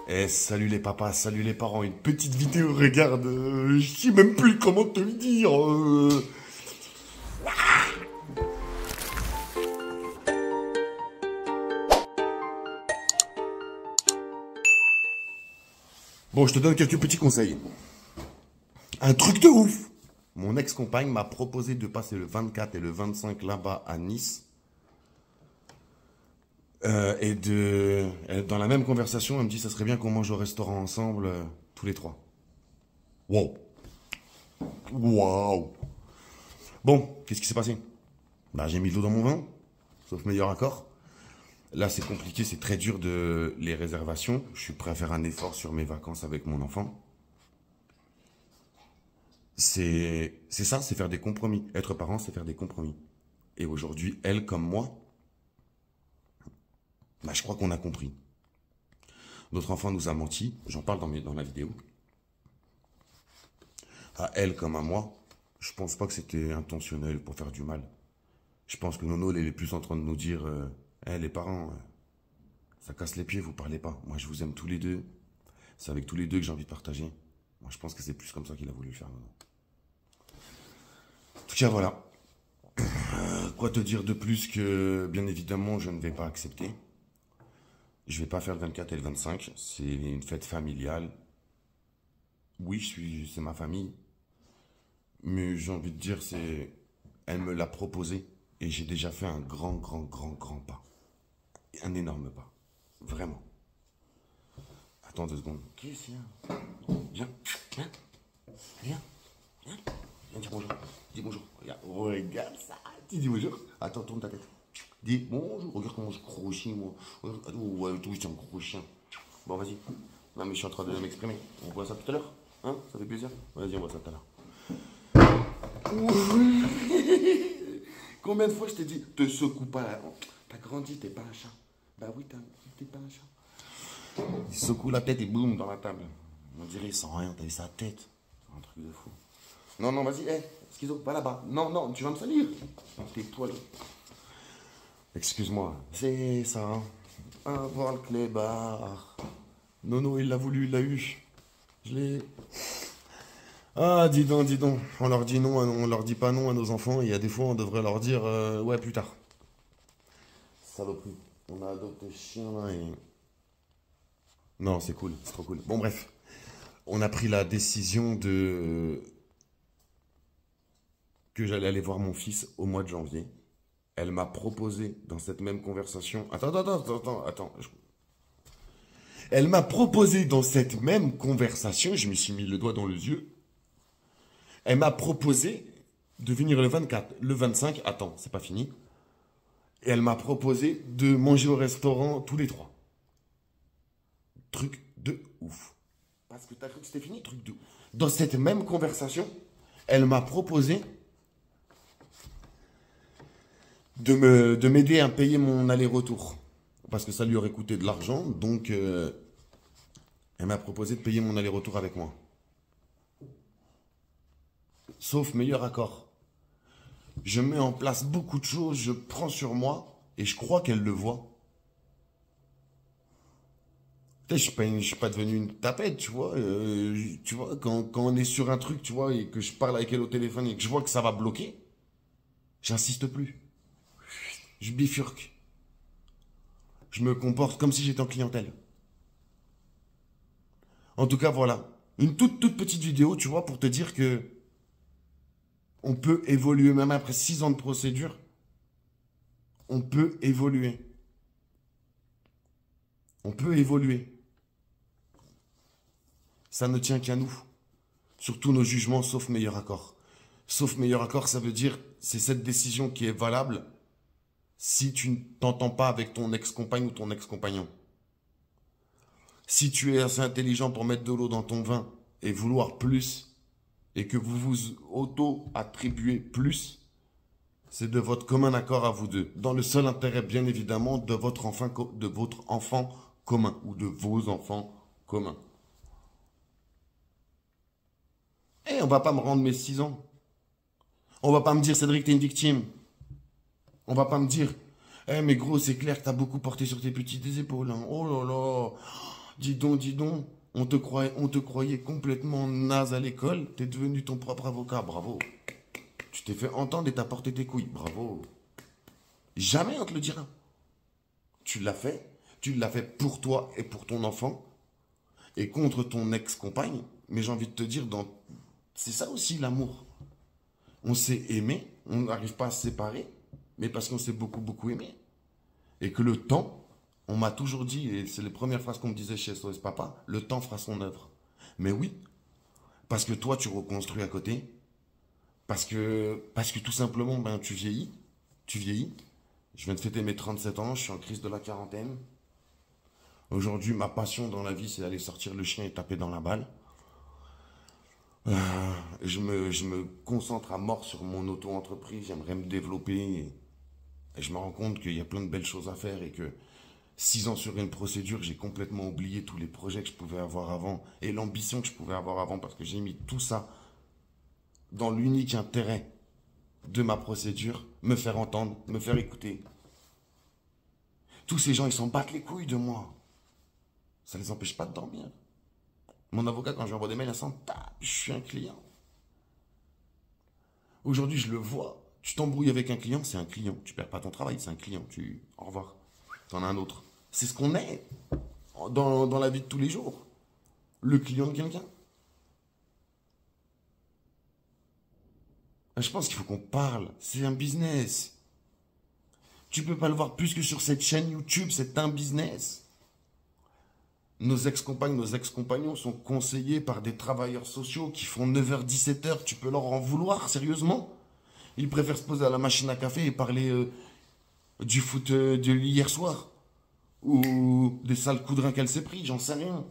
Eh, salut les papas, salut les parents, une petite vidéo, regarde, je sais même plus comment te le dire. Bon, je te donne quelques petits conseils. Un truc de ouf. Mon ex-compagne m'a proposé de passer le 24 et le 25 là-bas à Nice. Dans la même conversation, elle me dit ça serait bien qu'on mange au restaurant ensemble, tous les trois. Wow. Waouh. Bon, qu'est-ce qui s'est passé? Bah, j'ai mis de l'eau dans mon vin, sauf meilleur accord. Là, c'est compliqué, c'est très dur de les réservations. Je suis prêt à faire un effort sur mes vacances avec mon enfant. C'est ça, c'est faire des compromis. Être parent, c'est faire des compromis. Et aujourd'hui, elle comme moi, bah, je crois qu'on a compris. Notre enfant nous a menti, j'en parle dans la vidéo. À elle comme à moi, je pense pas que c'était intentionnel pour faire du mal. Je pense que Nono, elle est plus en train de nous dire, les parents, ça casse les pieds, vous parlez pas. Moi, je vous aime tous les deux. C'est avec tous les deux que j'ai envie de partager. Moi, je pense que c'est plus comme ça qu'il a voulu le faire, Nono. En tout cas, voilà. Quoi te dire de plus que, bien évidemment, je ne vais pas accepter. Je vais pas faire le 24 et le 25. C'est une fête familiale. Oui, c'est ma famille. Mais j'ai envie de dire, elle me l'a proposé. Et j'ai déjà fait un grand pas. Un énorme pas. Vraiment. Attends 2 secondes. Qu'est-ce qu'il y a? Viens. Viens. Viens. Viens. Viens dire bonjour. Dis bonjour. Regarde ça. Tu dis bonjour. Attends, tourne ta tête. Dis bonjour. Regarde comment je crochis, moi. Ouais, toi, je un gros chien. Bon, vas-y. Non, mais je suis en train de m'exprimer. On voit ça tout à l'heure. Hein? Ça fait plaisir? Vas-y, on voit ça tout à l'heure. Combien de fois je t'ai dit, te secoue pas. T'as grandi, t'es pas un chat. Bah oui, t'es pas un chat. Il secoue la tête et boum dans la table. On dirait il sent rien, t'as vu sa tête. C'est un truc de fou. Non, non, vas-y, schizo, va là-bas. Non, non, tu vas me salir. Tes poils. Excuse-moi, c'est ça. Hein. Avoir le clébard. Nono, il l'a voulu, il l'a eu. Je l'ai. Ah, dis donc, dis donc. On leur dit non, on leur dit pas non à nos enfants. Et il y a des fois, on devrait leur dire ouais, plus tard. Saloperie. On a adopté ce chien là et. Non, c'est cool, c'est trop cool. Bon, bref. On a pris la décision que j'allais aller voir mon fils au mois de janvier. Elle m'a proposé dans cette même conversation. Attends. Elle m'a proposé dans cette même conversation, je me suis mis le doigt dans les yeux. Elle m'a proposé de venir le 24, le 25, attends, c'est pas fini. Et elle m'a proposé de manger au restaurant tous les trois. Truc de ouf. Parce que t'as cru que c'était fini, truc de ouf. Dans cette même conversation, elle m'a proposé de m'aider à payer mon aller-retour. Parce que ça lui aurait coûté de l'argent, donc elle m'a proposé de payer mon aller-retour avec moi. Sauf meilleur accord. Je mets en place beaucoup de choses, je prends sur moi, et je crois qu'elle le voit. Je suis pas devenu une tapette, tu vois. Tu vois, quand on est sur un truc, tu vois, et que je parle avec elle au téléphone et que je vois que ça va bloquer, j'insiste plus. Je bifurque. Je me comporte comme si j'étais en clientèle. En tout cas, voilà. Une toute petite vidéo, tu vois, pour te dire que on peut évoluer, même après 6 ans de procédure. On peut évoluer. On peut évoluer. Ça ne tient qu'à nous. Surtout nos jugements, sauf meilleur accord. Sauf meilleur accord, ça veut dire, c'est cette décision qui est valable si tu ne t'entends pas avec ton ex-compagne ou ton ex-compagnon. Si tu es assez intelligent pour mettre de l'eau dans ton vin et vouloir plus, et que vous vous auto-attribuez plus, c'est de votre commun accord à vous deux. Dans le seul intérêt, bien évidemment, de votre enfant commun ou de vos enfants communs. Et on va pas me rendre mes 6 ans. On va pas me dire, Cédric, t'es une victime. On va pas me dire, mais gros, c'est clair que t'as beaucoup porté sur tes petites épaules. Hein. Oh là là. Dis donc, on te croyait complètement naze à l'école, t'es devenu ton propre avocat, bravo. Tu t'es fait entendre et t'as porté tes couilles, bravo. Jamais on te le dira. Tu l'as fait pour toi et pour ton enfant, et contre ton ex-compagne, mais j'ai envie de te dire, c'est ça aussi l'amour. On s'est aimé, on n'arrive pas à se séparer, mais parce qu'on s'est beaucoup, beaucoup aimé. Et que le temps, on m'a toujours dit, et c'est les premières phrases qu'on me disait chez SOS Papa, le temps fera son œuvre. Mais oui, parce que toi, tu reconstruis à côté, parce que tout simplement, ben, tu vieillis. Je viens de fêter mes 37 ans, je suis en crise de la quarantaine. Aujourd'hui, ma passion dans la vie, c'est d'aller sortir le chien et taper dans la balle. Je me concentre à mort sur mon auto-entreprise, j'aimerais me développer. Et je me rends compte qu'il y a plein de belles choses à faire et que 6 ans sur une procédure, j'ai complètement oublié tous les projets que je pouvais avoir avant et l'ambition que je pouvais avoir avant parce que j'ai mis tout ça dans l'unique intérêt de ma procédure, me faire entendre, me faire écouter. Tous ces gens, ils s'en battent les couilles de moi. Ça ne les empêche pas de dormir. Mon avocat, quand je lui envoie des mails, il s'en tape. Je suis un client. Aujourd'hui, je le vois. Tu t'embrouilles avec un client, c'est un client. Tu perds pas ton travail, c'est un client. Au revoir. T'en as un autre. C'est ce qu'on est dans la vie de tous les jours. Le client de quelqu'un. Je pense qu'il faut qu'on parle. C'est un business. Tu peux pas le voir plus que sur cette chaîne YouTube. C'est un business. Nos ex-compagnes, nos ex-compagnons sont conseillés par des travailleurs sociaux qui font 9h, 17h. Tu peux leur en vouloir, sérieusement? Ils préfèrent se poser à la machine à café et parler du foot de hier soir. Ou des sales coups de rein qu'elle s'est pris, j'en sais rien.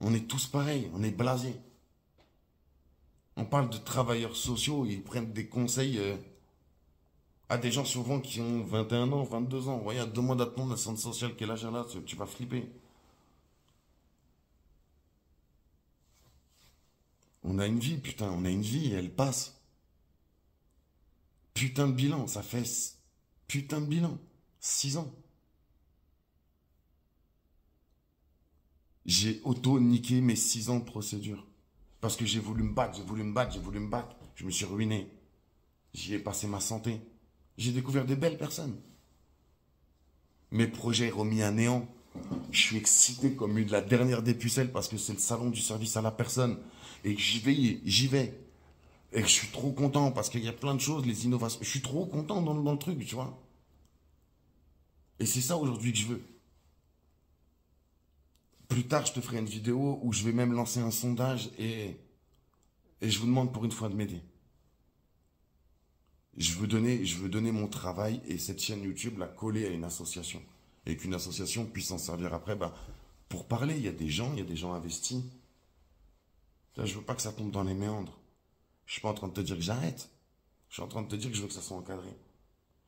On est tous pareils, on est blasés. On parle de travailleurs sociaux, ils prennent des conseils à des gens souvent qui ont 21 ans, 22 ans. Regarde, demande à ton assistante sociale quel âge elle a, tu vas flipper. On a une vie, putain, on a une vie et elle passe. Putain de bilan, ça fait putain de bilan. 6 ans. J'ai auto-niqué mes 6 ans de procédure. Parce que j'ai voulu me battre, j'ai voulu me battre, j'ai voulu me battre. Je me suis ruiné. J'y ai passé ma santé. J'ai découvert des belles personnes. Mes projets remis à néant. Je suis excité comme une de la dernière des pucelles parce que c'est le salon du service à la personne. Et que j'y vais. Et que je suis trop content parce qu'il y a plein de choses, les innovations. Je suis trop content dans le truc, tu vois. Et c'est ça aujourd'hui que je veux. Plus tard, je te ferai une vidéo où je vais même lancer un sondage et je vous demande pour une fois de m'aider. Je veux donner mon travail et cette chaîne YouTube la coller à une association. Et qu'une association puisse s'en servir après pour parler. Il y a des gens investis. Là, je veux pas que ça tombe dans les méandres. Je suis pas en train de te dire que j'arrête. Je suis en train de te dire que je veux que ça soit encadré.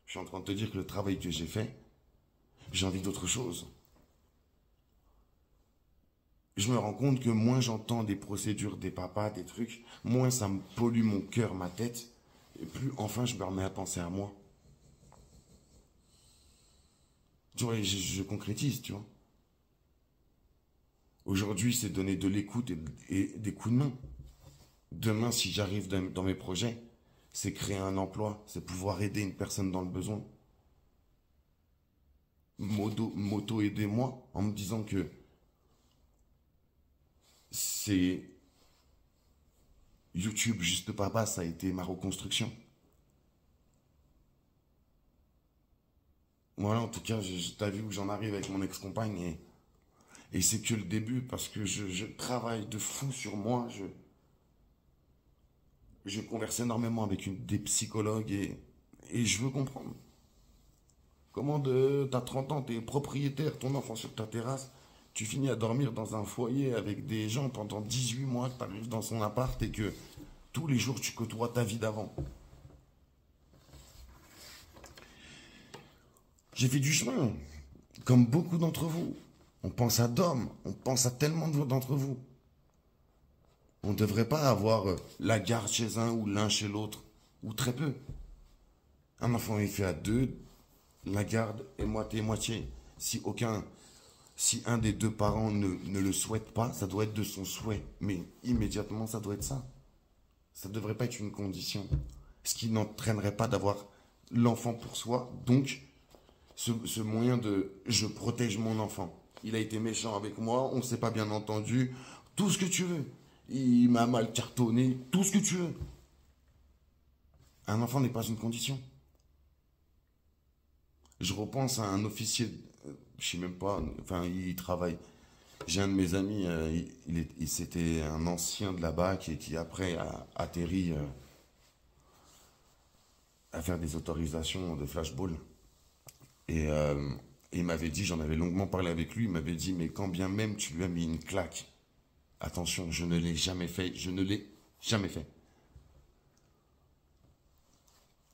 Je suis en train de te dire que le travail que j'ai fait, j'ai envie d'autre chose. Je me rends compte que moins j'entends des procédures, des papas, des trucs, moins ça me pollue mon cœur, ma tête, et plus enfin je me remets à penser à moi. Tu vois, je concrétise, tu vois. Aujourd'hui, c'est donner de l'écoute et des coups de main. Demain, si j'arrive dans mes projets, c'est créer un emploi, c'est pouvoir aider une personne dans le besoin. M'auto-aider-moi en me disant que c'est YouTube Juste Papa, ça a été ma reconstruction. Voilà, en tout cas, t'as vu où j'en arrive avec mon ex-compagne et c'est que le début parce que je travaille de fou sur moi. Je converse énormément avec des psychologues et je veux comprendre. Comment t'as 30 ans, t'es propriétaire, ton enfant sur ta terrasse, tu finis à dormir dans un foyer avec des gens pendant 18 mois, que t'arrives dans son appart et que tous les jours tu côtoies ta vie d'avant. J'ai fait du chemin, comme beaucoup d'entre vous. On pense à Dom, on pense à tellement d'entre vous. On ne devrait pas avoir la garde chez un ou l'un chez l'autre, ou très peu. Un enfant est fait à deux, la garde est moitié-moitié. Si aucun Si un des deux parents ne le souhaite pas, ça doit être de son souhait. Mais immédiatement, ça doit être ça. Ça ne devrait pas être une condition. Ce qui n'entraînerait pas d'avoir l'enfant pour soi. Donc, ce moyen de je protège mon enfant. Il a été méchant avec moi, on ne s'est pas bien entendu. Tout ce que tu veux. Il m'a mal cartonné. Tout ce que tu veux. Un enfant n'est pas une condition. Je repense à un officier, je sais même pas, enfin il travaille. J'ai un de mes amis, c'était un ancien de la BAC et qui après a atterri à faire des autorisations de flashball. Et il m'avait dit, j'en avais longuement parlé avec lui, il m'avait dit, mais quand bien même tu lui as mis une claque, attention, je ne l'ai jamais fait, je ne l'ai jamais fait.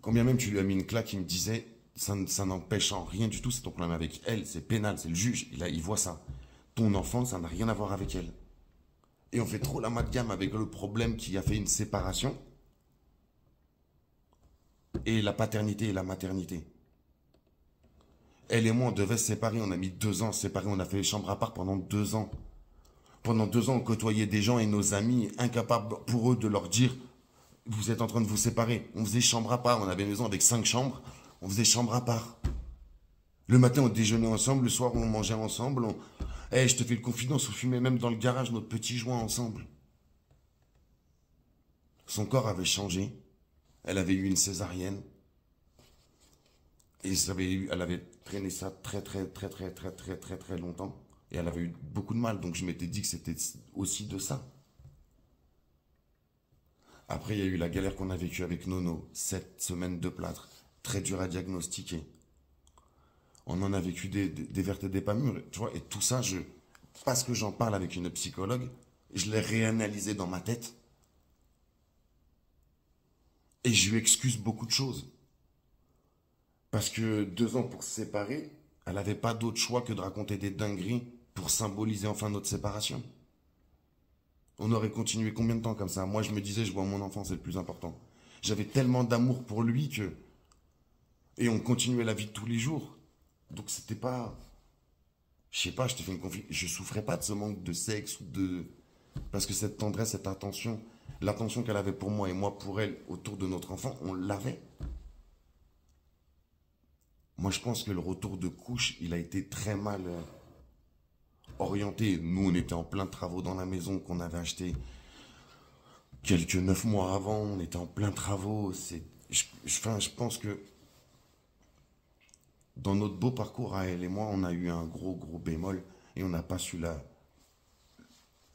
Quand bien même tu lui as mis une claque, il me disait, ça n'empêche en rien du tout, c'est ton problème avec elle, c'est pénal, c'est le juge, il voit ça. Ton enfant, ça n'a rien à voir avec elle. Et on fait trop l'amalgame avec le problème qui a fait une séparation et la paternité et la maternité. Elle et moi, on devait se séparer, on a mis 2 ans séparés, on a fait chambre à part pendant 2 ans. Pendant 2 ans, on côtoyait des gens et nos amis, incapables pour eux de leur dire vous êtes en train de vous séparer. On faisait chambre à part, on avait une maison avec 5 chambres, on faisait chambre à part. Le matin, on déjeunait ensemble, le soir, on mangeait ensemble. Je te fais le confidence, on fumait même dans le garage notre petit joint ensemble. Son corps avait changé. Elle avait eu une césarienne. Et elle avait traîné ça très longtemps. Et elle avait eu beaucoup de mal. Donc je m'étais dit que c'était aussi de ça. Après, il y a eu la galère qu'on a vécue avec Nono. 7 semaines de plâtre. Très dur à diagnostiquer. On en a vécu des vertes et des pas mûres. Tu vois, et tout ça, parce que j'en parle avec une psychologue, je l'ai réanalysé dans ma tête. Et je lui excuse beaucoup de choses. Parce que 2 ans pour se séparer, elle n'avait pas d'autre choix que de raconter des dingueries pour symboliser enfin notre séparation. On aurait continué combien de temps comme ça? Moi, je me disais, je vois mon enfant, c'est le plus important. J'avais tellement d'amour pour lui que... Et on continuait la vie de tous les jours. Donc c'était pas... Je sais pas, je t'ai fait une confiance. Je souffrais pas de ce manque de sexe ou de... Parce que cette tendresse, cette attention, l'attention qu'elle avait pour moi et moi pour elle autour de notre enfant, on l'avait. Moi, je pense que le retour de couche, il a été très mal orienté. Nous, on était en plein de travaux dans la maison qu'on avait acheté quelques 9 mois avant. On était en plein travaux. Je pense que dans notre beau parcours à elle et moi, on a eu un gros bémol et on n'a pas su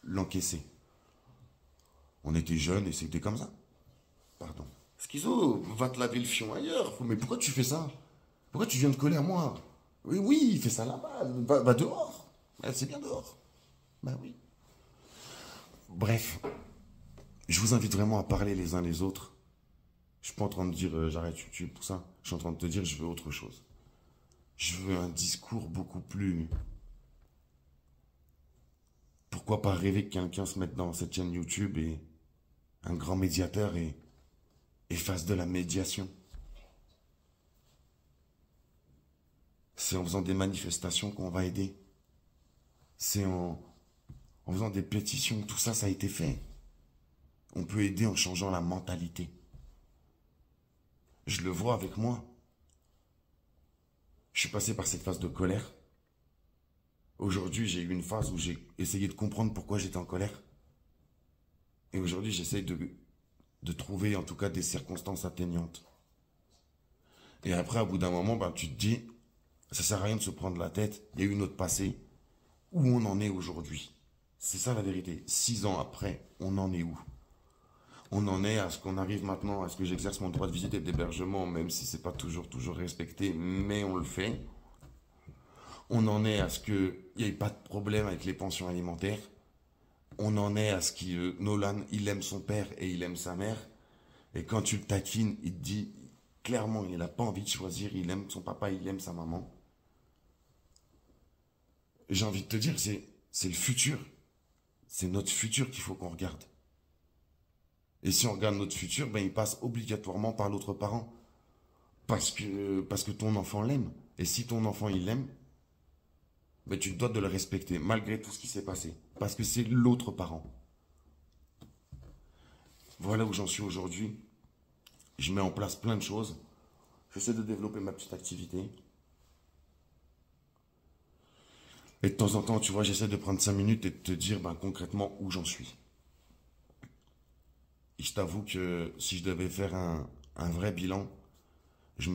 l'encaisser. On était jeunes et c'était comme ça. Pardon. Schizo, va te laver le fion ailleurs. Mais pourquoi tu fais ça? Pourquoi tu viens de coller à moi? Oui, fais ça là-bas. Va dehors. C'est bien dehors. Bah oui. Bref, je vous invite vraiment à parler les uns les autres. Je suis pas en train de dire j'arrête YouTube pour ça. Je suis en train de te dire je veux autre chose. Je veux un discours beaucoup plus... Pourquoi pas rêver que quelqu'un se mette dans cette chaîne YouTube et un grand médiateur et fasse de la médiation. C'est en faisant des manifestations qu'on va aider. C'est en faisant des pétitions. Tout ça, ça a été fait. On peut aider en changeant la mentalité. Je le vois avec moi. Je suis passé par cette phase de colère. Aujourd'hui, j'ai eu une phase où j'ai essayé de comprendre pourquoi j'étais en colère. Et aujourd'hui, j'essaye de trouver en tout cas des circonstances atteignantes. Et après, au bout d'un moment, tu te dis, ça sert à rien de se prendre la tête. Il y a eu notre passé. Où on en est aujourd'hui? C'est ça la vérité. 6 ans après, on en est où? On en est à ce qu'on arrive maintenant, à ce que j'exerce mon droit de visite et d'hébergement, même si c'est pas toujours respecté, mais on le fait. On en est à ce qu'il n'y ait pas de problème avec les pensions alimentaires. On en est à ce que Nolan, il aime son père et il aime sa mère. Et quand tu le taquines, il te dit clairement, il n'a pas envie de choisir, il aime son papa, il aime sa maman. J'ai envie de te dire, c'est le futur. C'est notre futur qu'il faut qu'on regarde. Et si on regarde notre futur, il passe obligatoirement par l'autre parent. Parce que ton enfant l'aime. Et si ton enfant, il l'aime, mais tu te dois de le respecter, malgré tout ce qui s'est passé. Parce que c'est l'autre parent. Voilà où j'en suis aujourd'hui. Je mets en place plein de choses. J'essaie de développer ma petite activité. Et de temps en temps, tu vois, j'essaie de prendre 5 minutes et de te dire ben, concrètement où j'en suis. Et je t'avoue que si je devais faire un vrai bilan, je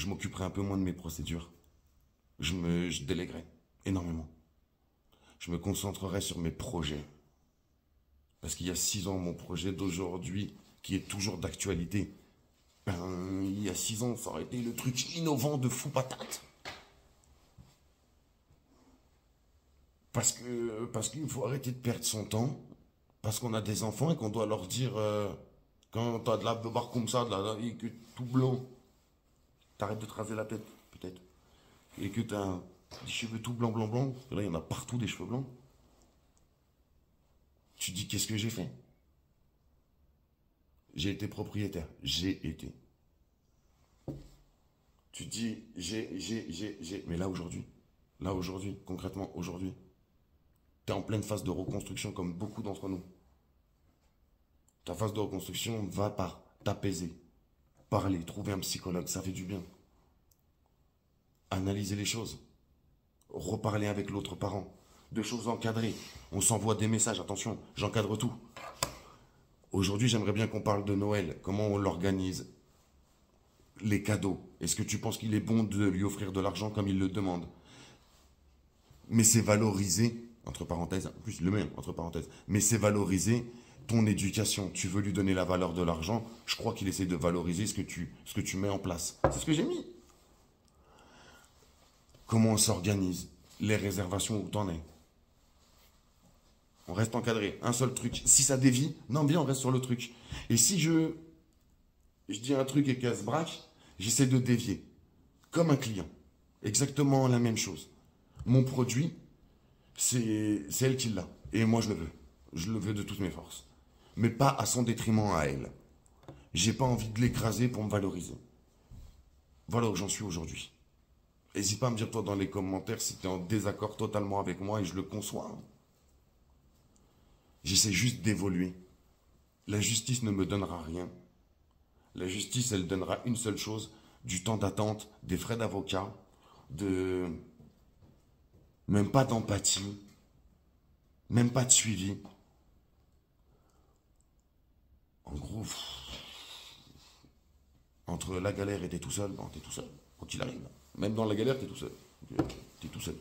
m'occuperais un peu moins de mes procédures. Je déléguerais énormément. Je me concentrerais sur mes projets. Parce qu'il y a 6 ans, mon projet d'aujourd'hui, qui est toujours d'actualité, ben, il y a 6 ans, ça aurait été le truc innovant de fou patate. Parce qu'il faut arrêter de perdre son temps, parce qu'on a des enfants et qu'on doit leur dire, quand t'as de la barre comme ça, et que tout blanc, t'arrêtes de te raser la tête, peut-être, et que t'as des cheveux tout blanc, blanc, blanc, parce que là, il y en a partout des cheveux blancs. Tu te dis, qu'est-ce que j'ai fait? J'ai été propriétaire. J'ai été. Tu te dis, j'ai. Mais là, aujourd'hui, concrètement, aujourd'hui, tu es en pleine phase de reconstruction comme beaucoup d'entre nous. Ta phase de reconstruction va par t'apaiser, parler, trouver un psychologue, ça fait du bien. Analyser les choses, reparler avec l'autre parent, de choses encadrées. On s'envoie des messages, attention, j'encadre tout. Aujourd'hui, j'aimerais bien qu'on parle de Noël, comment on l'organise, les cadeaux. Est-ce que tu penses qu'il est bon de lui offrir de l'argent comme il le demande? Mais c'est valoriser, entre parenthèses, en plus le même, entre parenthèses, mais c'est valoriser ton éducation. Tu veux lui donner la valeur de l'argent, je crois qu'il essaie de valoriser ce que tu mets en place. C'est ce que j'ai mis. Comment on s'organise, les réservations, où t'en es. On reste encadré, un seul truc. Si ça dévie, non, bien, on reste sur le truc. Et si je dis un truc et qu'elle se braque, j'essaie de dévier. Comme un client. Exactement la même chose. Mon produit, c'est elle qui l'a. Et moi, je le veux. Je le veux de toutes mes forces. Mais pas à son détriment à elle. J'ai pas envie de l'écraser pour me valoriser. Voilà où j'en suis aujourd'hui. N'hésite pas à me dire toi dans les commentaires si tu es en désaccord totalement avec moi et je le conçois. J'essaie juste d'évoluer. La justice ne me donnera rien. La justice, elle donnera une seule chose, du temps d'attente, des frais d'avocat, même pas d'empathie, même pas de suivi. En gros, entre la galère et t'es tout seul, bon, t'es tout seul, quoi qu'il arrive. Même dans la galère, t'es tout seul. T'es tout seul.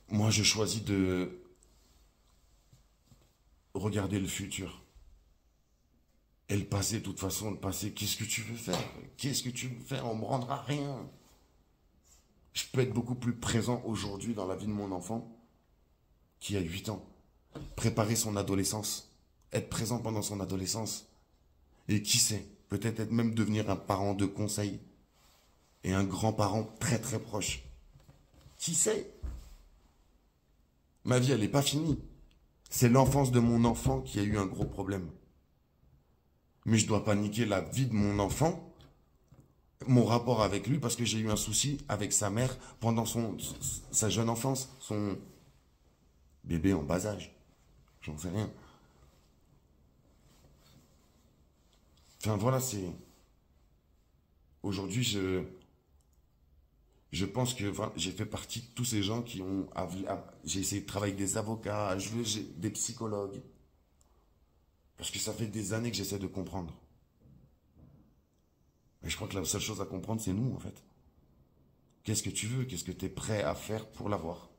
Moi, je choisis de regarder le futur. Et le passé, de toute façon, le passé, qu'est-ce que tu veux faire? Qu'est-ce que tu veux faire? On ne me rendra rien. Je peux être beaucoup plus présent aujourd'hui dans la vie de mon enfant qui a 8 ans. Préparer son adolescence. Être présent pendant son adolescence. Et qui sait, peut-être même devenir un parent de conseil. Et un grand-parent très très proche. Qui sait? Ma vie, elle n'est pas finie. C'est l'enfance de mon enfant qui a eu un gros problème. Mais je ne dois pas niquer la vie de mon enfant, mon rapport avec lui, parce que j'ai eu un souci avec sa mère pendant sa jeune enfance, son bébé en bas âge. J'en sais rien. Enfin voilà, c'est... Aujourd'hui, je pense que voilà, j'ai fait partie de tous ces gens qui ont... J'ai essayé de travailler avec des avocats, des psychologues. Parce que ça fait des années que j'essaie de comprendre. Mais je crois que la seule chose à comprendre, c'est nous, en fait. Qu'est-ce que tu veux? Qu'est-ce que tu es prêt à faire pour l'avoir?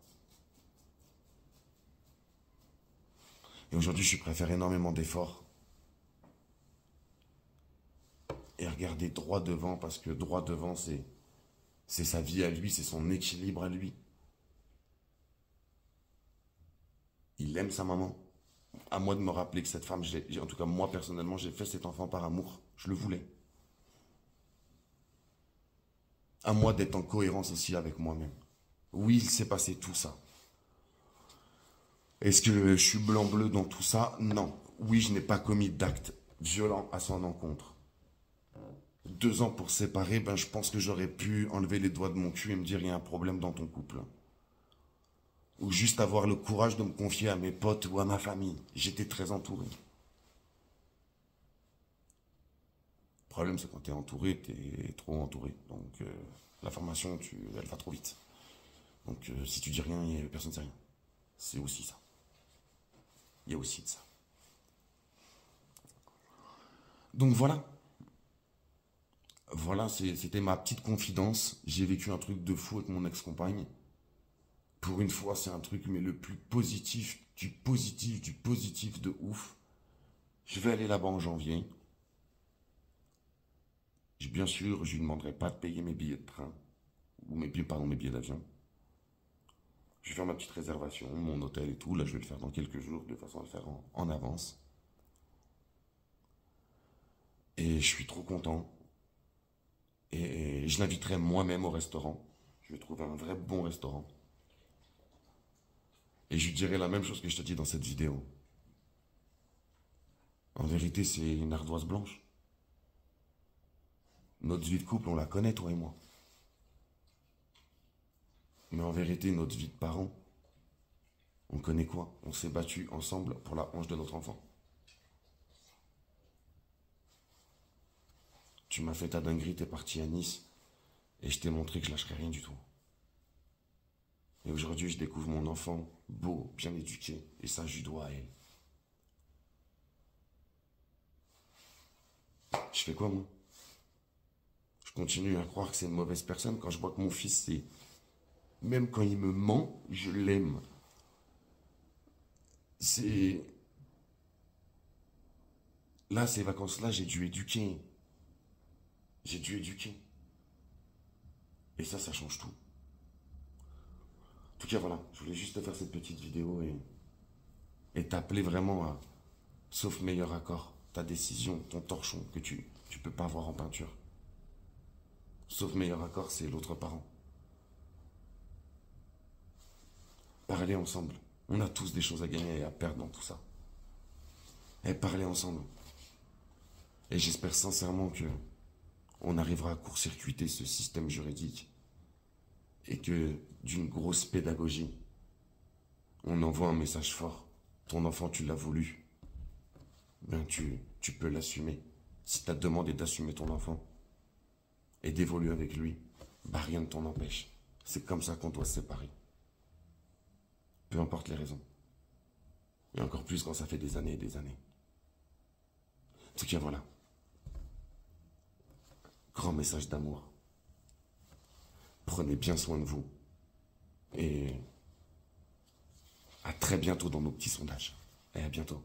Et aujourd'hui, je suis prêt à faire énormément d'efforts. Et regarder droit devant, parce que droit devant, c'est sa vie à lui, c'est son équilibre à lui. Il aime sa maman. À moi de me rappeler que cette femme, en tout cas moi personnellement, j'ai fait cet enfant par amour. Je le voulais. À moi d'être en cohérence aussi avec moi-même. Oui, il s'est passé tout ça. Est-ce que je suis blanc-bleu dans tout ça? Non. Oui, je n'ai pas commis d'acte violent à son encontre. 2 ans pour se séparer, ben je pense que j'aurais pu enlever les doigts de mon cul et me dire il y a un problème dans ton couple. Ou juste avoir le courage de me confier à mes potes ou à ma famille. J'étais très entouré. Le problème, c'est quand t'es entouré, t'es trop entouré. Donc l'information, elle va trop vite. Donc si tu dis rien, personne ne sait rien. C'est aussi ça. Il y a aussi de ça. Donc voilà. Voilà, c'était ma petite confidence. J'ai vécu un truc de fou avec mon ex-compagne. Pour une fois, c'est un truc, mais le plus positif, du positif, du positif de ouf. Je vais aller là-bas en janvier. Bien sûr, je lui demanderai pas de payer mes billets de train. Ou mes billets d'avion. Je vais faire ma petite réservation, mon hôtel et tout. Là, je vais le faire dans quelques jours, de façon à le faire en avance. Et je suis trop content. Et je l'inviterai moi-même au restaurant. Je vais trouver un vrai bon restaurant. Et je lui dirai la même chose que je te dis dans cette vidéo. En vérité, c'est une ardoise blanche. Notre vie de couple, on la connaît, toi et moi. Mais en vérité, notre vie de parents, on connaît quoi? On s'est battus ensemble pour la hanche de notre enfant. Tu m'as fait ta dinguerie, t'es parti à Nice, et je t'ai montré que je lâcherais rien du tout. Et aujourd'hui, je découvre mon enfant beau, bien éduqué, et ça, je lui dois à elle. Je fais quoi, moi? Je continue à croire que c'est une mauvaise personne quand je vois que mon fils, c'est... Même quand il me ment, je l'aime. C'est... Là, ces vacances-là, j'ai dû éduquer. J'ai dû éduquer. Et ça change tout. En tout cas, voilà, je voulais juste te faire cette petite vidéo et t'appeler vraiment à, sauf meilleur accord, ta décision, ton torchon que tu peux pas voir en peinture. Sauf meilleur accord, c'est l'autre parent. Parler ensemble. On a tous des choses à gagner et à perdre dans tout ça. Et parler ensemble. Et j'espère sincèrement que on arrivera à court-circuiter ce système juridique et que d'une grosse pédagogie, on envoie un message fort. Ton enfant, tu l'as voulu. Ben, tu peux l'assumer. Si ta demande est d'assumer ton enfant et d'évoluer avec lui, bah rien ne t'en empêche. C'est comme ça qu'on doit se séparer. Peu importe les raisons. Et encore plus quand ça fait des années et des années. En tout cas, voilà. Grand message d'amour. Prenez bien soin de vous. Et à très bientôt dans nos petits sondages. Et à bientôt.